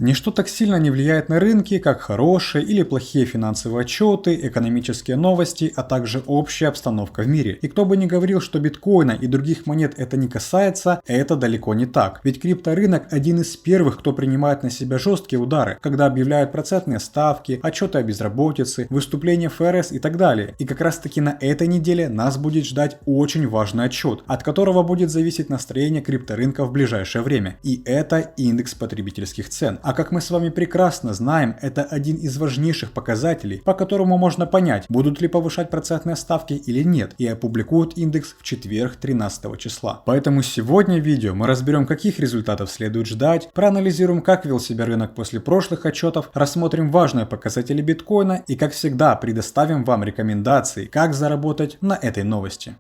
Ничто так сильно не влияет на рынки, как хорошие или плохие финансовые отчеты, экономические новости, а также общая обстановка в мире. И кто бы ни говорил, что биткоина и других монет это не касается, это далеко не так. Ведь крипторынок один из первых, кто принимает на себя жесткие удары, когда объявляют процентные ставки, отчеты о безработице, выступления ФРС и так далее. И как раз таки на этой неделе нас будет ждать очень важный отчет, от которого будет зависеть настроение крипторынка в ближайшее время. И это индекс потребительских цен. А как мы с вами прекрасно знаем, это один из важнейших показателей, по которому можно понять, будут ли повышать процентные ставки или нет, и опубликуют индекс в четверг 13 числа. Поэтому сегодня в видео мы разберем, каких результатов следует ждать, проанализируем, как вел себя рынок после прошлых отчетов, рассмотрим важные показатели биткоина и, как всегда, предоставим вам рекомендации, как заработать на этой новости.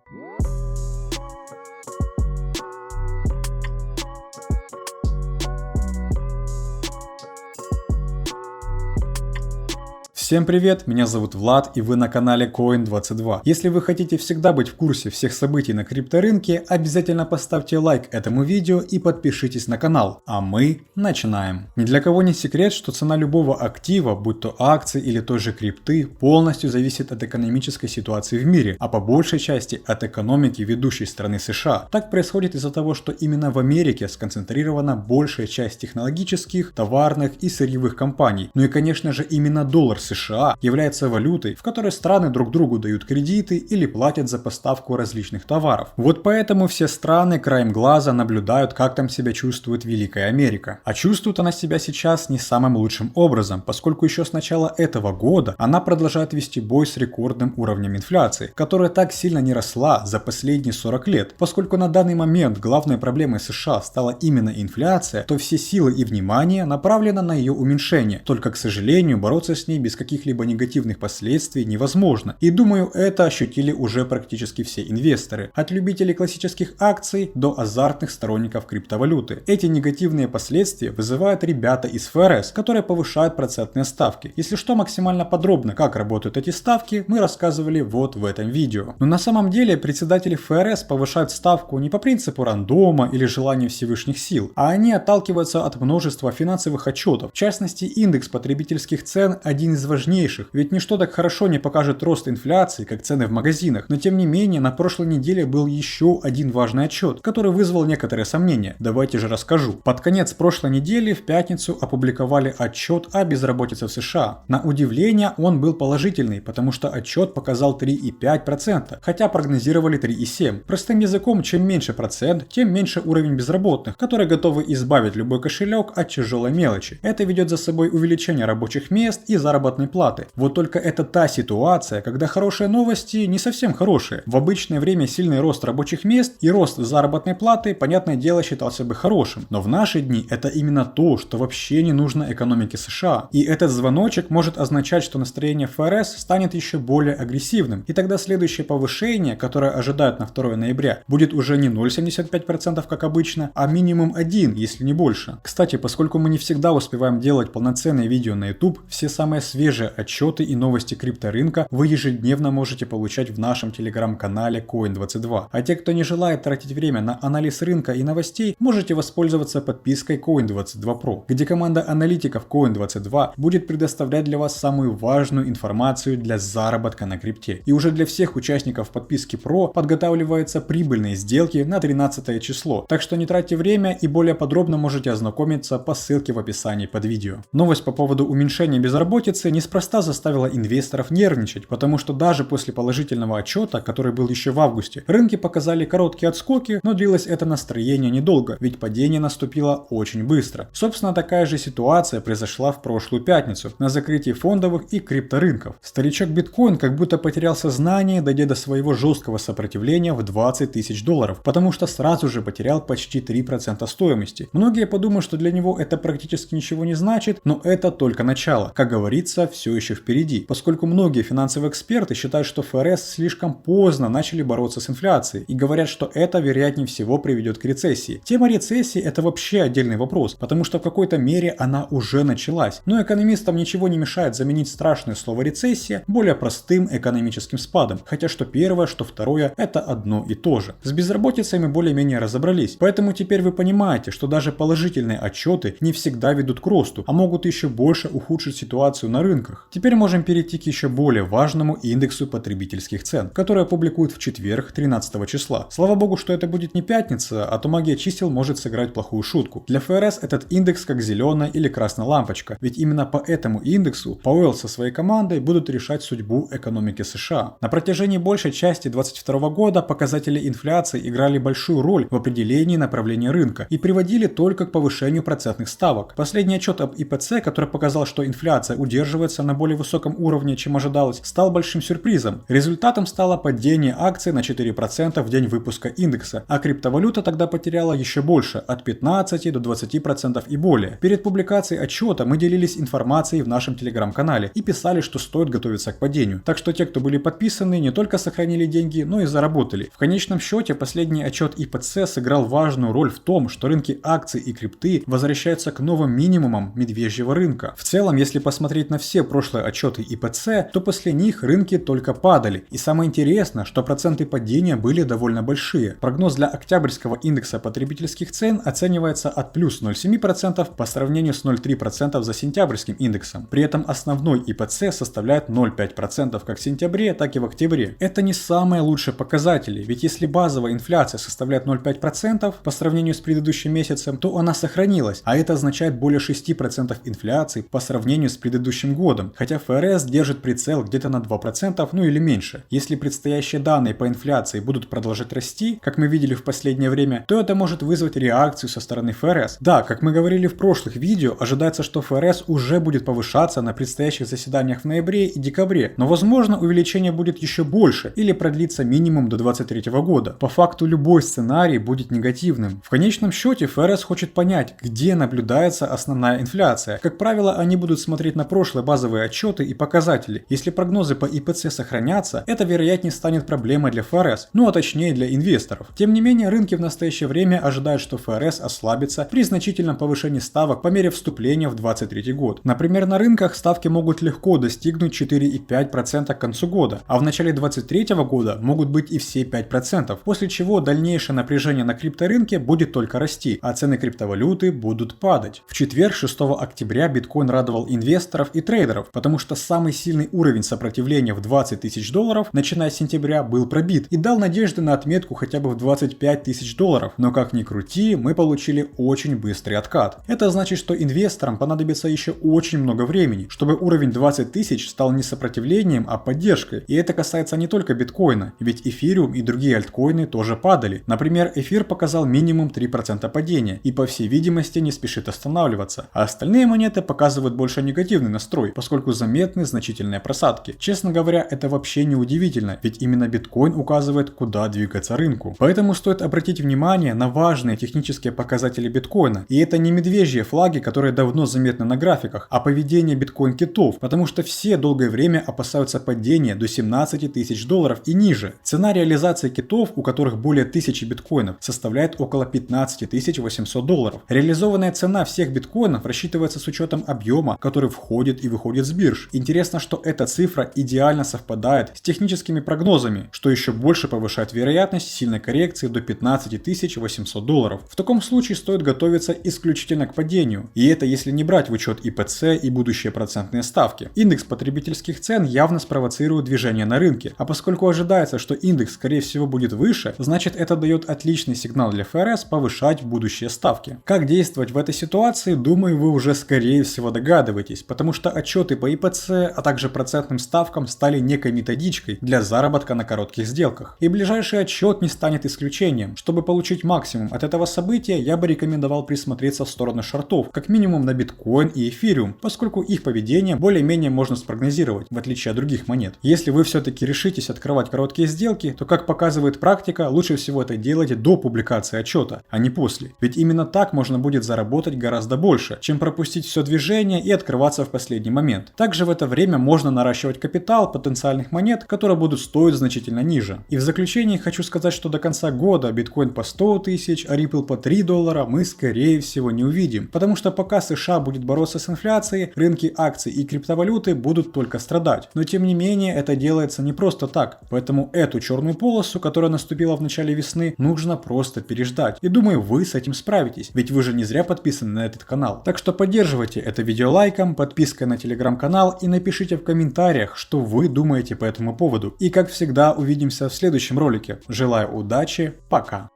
Всем привет, меня зовут Влад и вы на канале Coin22. Если вы хотите всегда быть в курсе всех событий на крипторынке, обязательно поставьте лайк этому видео и подпишитесь на канал. А мы начинаем. Ни для кого не секрет, что цена любого актива, будь то акции или той же крипты, полностью зависит от экономической ситуации в мире, а по большей части от экономики ведущей страны США. Так происходит из-за того, что именно в Америке сконцентрирована большая часть технологических, товарных и сырьевых компаний. Ну и конечно же именно доллар США является валютой, в которой страны друг другу дают кредиты или платят за поставку различных товаров. Вот поэтому все страны краем глаза наблюдают, как там себя чувствует Великая Америка. А чувствует она себя сейчас не самым лучшим образом, поскольку еще с начала этого года она продолжает вести бой с рекордным уровнем инфляции, которая так сильно не росла за последние 40 лет. Поскольку на данный момент главной проблемой США стала именно инфляция, то все силы и внимание направлено на ее уменьшение. Только, к сожалению, бороться с ней без каких-либо негативных последствий невозможно. И думаю, это ощутили уже практически все инвесторы. От любителей классических акций до азартных сторонников криптовалюты. Эти негативные последствия вызывают ребята из ФРС, которые повышают процентные ставки. Если что, максимально подробно, как работают эти ставки, мы рассказывали вот в этом видео. Но на самом деле председатели ФРС повышают ставку не по принципу рандома или желанию Всевышних сил, а они отталкиваются от множества финансовых отчетов. В частности, индекс потребительских цен один из важнейших, ведь ничто так хорошо не покажет рост инфляции, как цены в магазинах. Но тем не менее, на прошлой неделе был еще один важный отчет, который вызвал некоторые сомнения. Давайте же расскажу. Под конец прошлой недели в пятницу опубликовали отчет о безработице в США. На удивление он был положительный, потому что отчет показал 3,5%, хотя прогнозировали 3,7%. Простым языком, чем меньше процент, тем меньше уровень безработных, которые готовы избавить любой кошелек от тяжелой мелочи. Это ведет за собой увеличение рабочих мест и заработной платы. Вот только это та ситуация, когда хорошие новости не совсем хорошие. В обычное время сильный рост рабочих мест и рост заработной платы, понятное дело, считался бы хорошим. Но в наши дни это именно то, что вообще не нужно экономике США. И этот звоночек может означать, что настроение ФРС станет еще более агрессивным. И тогда следующее повышение, которое ожидают на 2 ноября, будет уже не 0,75%, как обычно, а минимум 1, если не больше. Кстати, поскольку мы не всегда успеваем делать полноценные видео на YouTube, все самые свежие отчеты и новости крипторынка вы ежедневно можете получать в нашем телеграм-канале Coin22. А те, кто не желает тратить время на анализ рынка и новостей, можете воспользоваться подпиской Coin22 Pro, где команда аналитиков Coin22 будет предоставлять для вас самую важную информацию для заработка на крипте. И уже для всех участников подписки Pro подготавливаются прибыльные сделки на 13 число. Так что не тратьте время и более подробно можете ознакомиться по ссылке в описании под видео. Новость по поводу уменьшения безработицы неспроста заставила инвесторов нервничать, потому что даже после положительного отчета, который был еще в августе, рынки показали короткие отскоки, но длилось это настроение недолго, ведь падение наступило очень быстро. Собственно, такая же ситуация произошла в прошлую пятницу на закрытии фондовых и крипторынков. Старичок биткоин как будто потерял сознание, дойдя до своего жесткого сопротивления в $20 тысяч, потому что сразу же потерял почти 3% стоимости. Многие подумают, что для него это практически ничего не значит, но это только начало. Как говорится, все еще впереди, поскольку многие финансовые эксперты считают, что ФРС слишком поздно начали бороться с инфляцией и говорят, что это вероятнее всего приведет к рецессии. Тема рецессии – это вообще отдельный вопрос, потому что в какой-то мере она уже началась, но экономистам ничего не мешает заменить страшное слово рецессия более простым экономическим спадом, хотя что первое, что второе – это одно и то же. С безработицей мы более-менее разобрались, поэтому теперь вы понимаете, что даже положительные отчеты не всегда ведут к росту, а могут еще больше ухудшить ситуацию на рынках. Теперь можем перейти к еще более важному индексу потребительских цен, который опубликуют в четверг, 13 числа. Слава богу, что это будет не пятница, а то магия чисел может сыграть плохую шутку. Для ФРС этот индекс как зеленая или красная лампочка, ведь именно по этому индексу Пауэлл со своей командой будут решать судьбу экономики США. На протяжении большей части 2022 года показатели инфляции играли большую роль в определении направления рынка и приводили только к повышению процентных ставок. Последний отчет об ИПЦ, который показал, что инфляция удерживается на более высоком уровне, чем ожидалось, стал большим сюрпризом. Результатом стало падение акций на 4% в день выпуска индекса, а криптовалюта тогда потеряла еще больше, от 15 до 20% и более. Перед публикацией отчета мы делились информацией в нашем телеграм-канале и писали, что стоит готовиться к падению. Так что те, кто были подписаны, не только сохранили деньги, но и заработали. В конечном счете, последний отчет ИПЦ сыграл важную роль в том, что рынки акций и крипты возвращаются к новым минимумам медвежьего рынка. В целом, если посмотреть на все прошлые отчеты ИПЦ, то после них рынки только падали. И самое интересное, что проценты падения были довольно большие. Прогноз для октябрьского индекса потребительских цен оценивается от плюс 0,7% по сравнению с 0,3% за сентябрьским индексом. При этом основной ИПЦ составляет 0,5% как в сентябре, так и в октябре. Это не самые лучшие показатели, ведь если базовая инфляция составляет 0,5% по сравнению с предыдущим месяцем, то она сохранилась, а это означает более 6% инфляции по сравнению с предыдущим годом, хотя ФРС держит прицел где-то на 2%, ну или меньше. Если предстоящие данные по инфляции будут продолжать расти, как мы видели в последнее время, то это может вызвать реакцию со стороны ФРС. Да, как мы говорили в прошлых видео, ожидается, что ФРС уже будет повышаться на предстоящих заседаниях в ноябре и декабре, но возможно увеличение будет еще больше или продлится минимум до 2023 года. По факту любой сценарий будет негативным. В конечном счете ФРС хочет понять, где наблюдается основная инфляция. Как правило, они будут смотреть на прошлые базовые отчеты и показатели. Если прогнозы по ИПЦ сохранятся, это вероятнее станет проблемой для ФРС, ну а точнее для инвесторов. Тем не менее, рынки в настоящее время ожидают, что ФРС ослабится при значительном повышении ставок по мере вступления в 2023 год. Например, на рынках ставки могут легко достигнуть 4,5% к концу года, а в начале 2023 года могут быть и все 5%, после чего дальнейшее напряжение на крипторынке будет только расти, а цены криптовалюты будут падать. В четверг, 6 октября, биткоин радовал инвесторов и трейдеров, потому что самый сильный уровень сопротивления в $20 тысяч, начиная с сентября, был пробит и дал надежды на отметку хотя бы в $25 тысяч. Но как ни крути, мы получили очень быстрый откат. Это значит, что инвесторам понадобится еще очень много времени, чтобы уровень 20 тысяч стал не сопротивлением, а поддержкой. И это касается не только биткоина, ведь эфириум и другие альткоины тоже падали. Например, эфир показал минимум 3% падения и по всей видимости не спешит останавливаться, а остальные монеты показывают больше негативный настрой, поскольку заметны значительные просадки. Честно говоря, это вообще не удивительно, ведь именно биткоин указывает, куда двигаться рынку. Поэтому стоит обратить внимание на важные технические показатели биткоина. И это не медвежьи флаги, которые давно заметны на графиках, а поведение биткоин-китов, потому что все долгое время опасаются падения до $17 тысяч и ниже. Цена реализации китов, у которых более 1000 биткоинов, составляет около $15 800. Реализованная цена всех биткоинов рассчитывается с учетом объема, который входит и выходит с бирж. Интересно, что эта цифра идеально совпадает с техническими прогнозами, что еще больше повышает вероятность сильной коррекции до $15 800. В таком случае стоит готовиться исключительно к падению, и это если не брать в учет ИПЦ и будущие процентные ставки. Индекс потребительских цен явно спровоцирует движение на рынке, а поскольку ожидается, что индекс скорее всего будет выше, значит это дает отличный сигнал для ФРС повышать будущие ставки. Как действовать в этой ситуации, думаю, вы уже скорее всего догадываетесь, потому что отчеты по ИПЦ, а также процентным ставкам стали некой методичкой для заработка на коротких сделках. И ближайший отчет не станет исключением. Чтобы получить максимум от этого события, я бы рекомендовал присмотреться в сторону шортов, как минимум на биткоин и эфириум, поскольку их поведение более-менее можно спрогнозировать, в отличие от других монет. Если вы все-таки решитесь открывать короткие сделки, то, как показывает практика, лучше всего это делать до публикации отчета, а не после. Ведь именно так можно будет заработать гораздо больше, чем пропустить все движение и открываться в последний момент. момент. Также в это время можно наращивать капитал потенциальных монет, которые будут стоить значительно ниже. И в заключение хочу сказать, что до конца года биткоин по 100 тысяч, а Ripple по $3 мы скорее всего не увидим, потому что пока США будет бороться с инфляцией, рынки акций и криптовалюты будут только страдать. Но тем не менее это делается не просто так, поэтому эту черную полосу, которая наступила в начале весны, нужно просто переждать. И думаю, вы с этим справитесь, ведь вы же не зря подписаны на этот канал. Так что поддерживайте это видео лайком, подпиской на телеграм-канал и напишите в комментариях, что вы думаете по этому поводу. И как всегда увидимся в следующем ролике. Желаю удачи, пока!